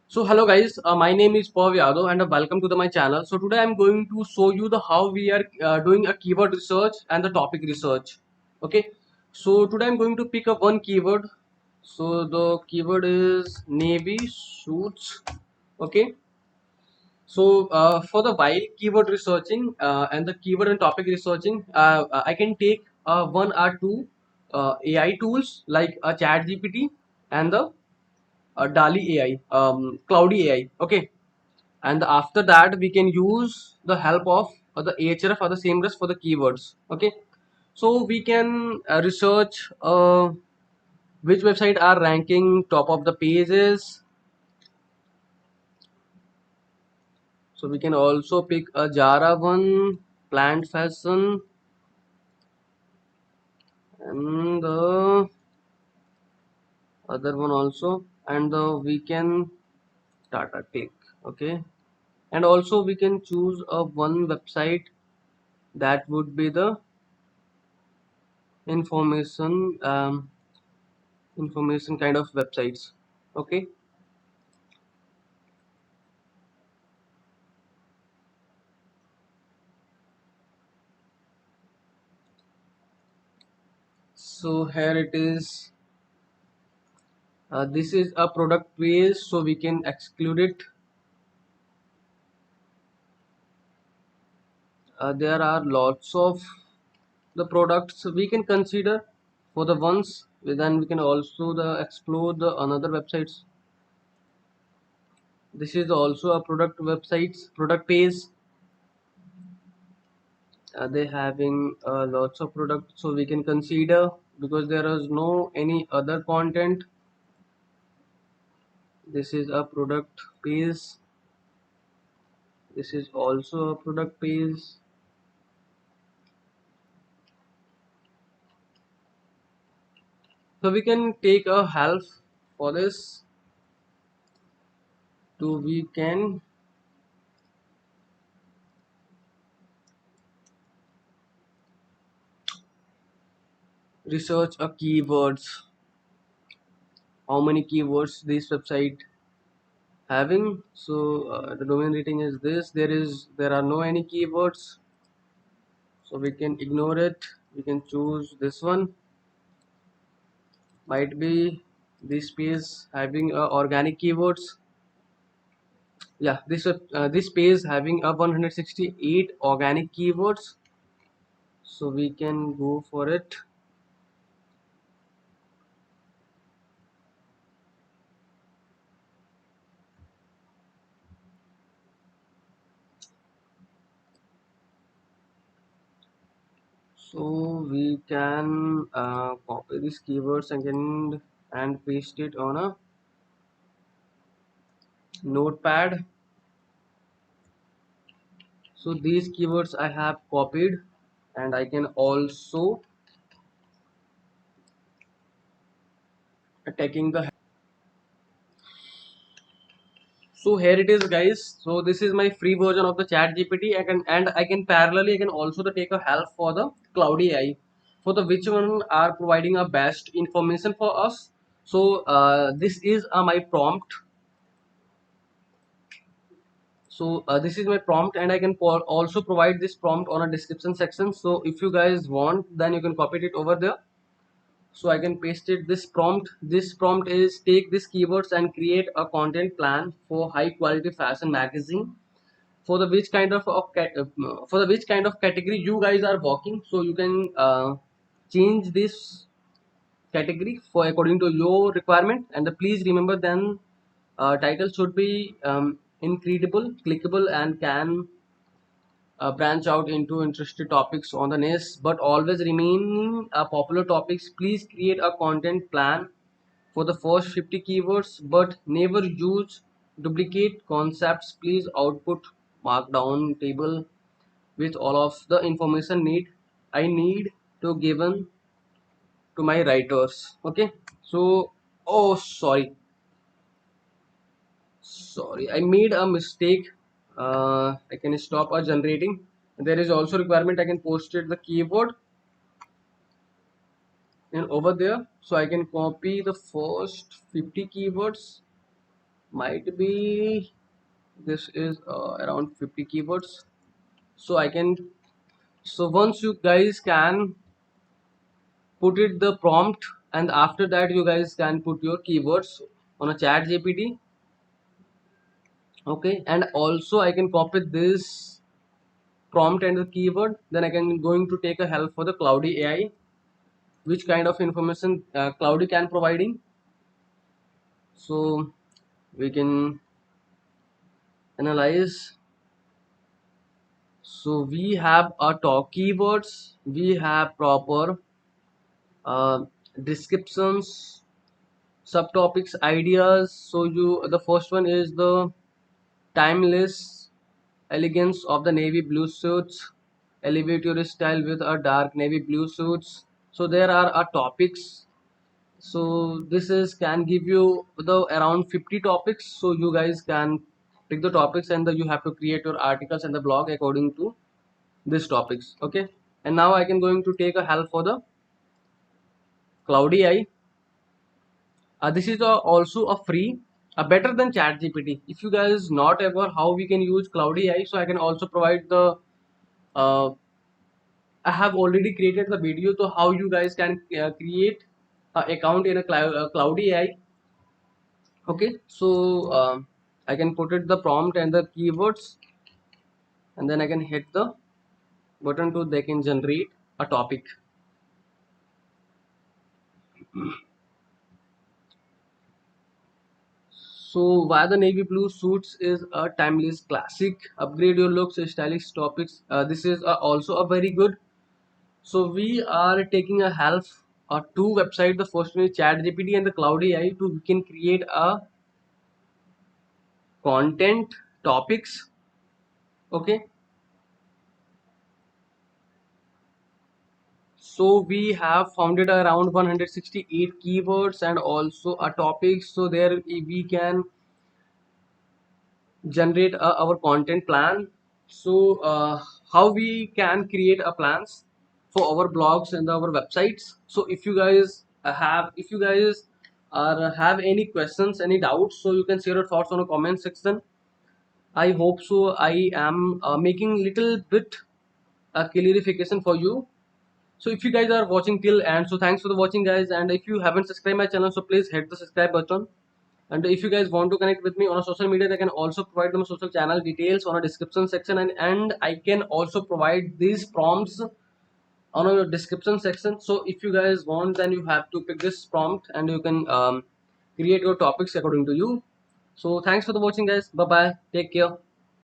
So hello guys, my name is Pav Yadav and welcome to my channel. So today I'm going to show you the how we are doing a keyword research and the topic research. Okay, so today I'm going to pick up one keyword. So the keyword is navy suits. Okay, so for the while keyword researching and the keyword and topic researching, I can take one or two AI tools like a Chat GPT and the DALI AI, Cloudy AI. Okay, and after that we can use the help of the Ahref or the SEMrush for the keywords. Okay, so we can research which website are ranking top of the pages. So we can also pick a Jara one, plant fashion, and the other one also, and the we can Tata Click. Okay, and also we can choose a one website that would be the information information kind of websites. Okay, so here it is. This is a product page, so we can exclude it. There are lots of the products we can consider for the ones. Then we can also the explore the another websites. This is also a product websites product page. They having lots of products, so we can consider because there is no any other content. This is a product page. This is also a product page. So we can take a help for this. To we can research a keywords. How many keywords this website having? So the domain rating is this. There are no any keywords, so we can ignore it. We can choose this one. Might be this page having organic keywords. Yeah, this page having a 168 organic keywords, so we can go for it. So we can copy these keywords again and paste it on a notepad. So these keywords I have copied, and I can also taking the. So here it is guys, so this is my free version of the Chat GPT. I can parallelly I can also take a help for the Cloudy AI, for the which one are providing a best information for us. So this is my prompt. So this is my prompt, and I can also provide this prompt on a description section. So if you guys want, then you can copy it over there. So I can paste it this prompt is take these keywords and create a content plan for high quality fashion magazine, for the which kind of for the which kind of category you guys are working. So you can change this category for according to your requirement. And please remember, then title should be incredible, clickable, and can branch out into interesting topics on the niche, but always remaining popular topics. Please create a content plan for the first 50 keywords, but never use duplicate concepts. Please output markdown table with all of the information I need to given to my writers. Okay, so oh sorry, I made a mistake. I can stop generating. There is also requirement I can post it the keyboard and over there, so I can copy the first 50 keywords. might be this is around 50 keywords. So I can, so once you guys can put it the prompt, and after that you guys can put your keywords on a chat gpt. Okay, and also I can copy this prompt and the keyword, then I can going to take a help for the cloudy ai, which kind of information cloudy can providing. So we can analyze. So we have a talk keywords, we have proper uh, descriptions, subtopics, ideas. So you, the first one is the timeless elegance of the navy blue suits, elevate your style with a dark navy blue suits. So there are topics. So this is can give you the around 50 topics. So you guys can pick the topics, and you have to create your articles and the blog according to these topics. Okay, and now I can going to take a help for the cloudy ai. This is also a free, better than chat gpt. If you guys not ever how we can use cloudy ai, so I can also provide the uh, I have already created the video to how you guys can create an account in a cloudy ai. Okay, so I can put it the prompt and the keywords, and then I can hit the button to they can generate a topic. So why the navy blue suits is a timeless classic. Upgrade your looks, stylish topics. This is also a very good. So we are taking a help two website. The first one is Chat GPT and the Cloud AI. To we can create a content topics. Okay. So we have founded around 168 keywords and also a topic. So there we can generate our content plan. So how we can create a plans for our blogs and our websites. So if you guys if you guys are have any questions, any doubts, so you can share your thoughts on a comment section. I hope so I am making little bit a clarification for you. So if you guys are watching till end, so thanks for the watching guys, and if you haven't subscribed my channel, so please hit the subscribe button. And if you guys want to connect with me on a social media, they can also provide them social channel details on a description section, and I can also provide these prompts on a description section. So if you guys want, then you have to pick this prompt and you can create your topics according to you. So thanks for the watching guys. Bye bye, take care.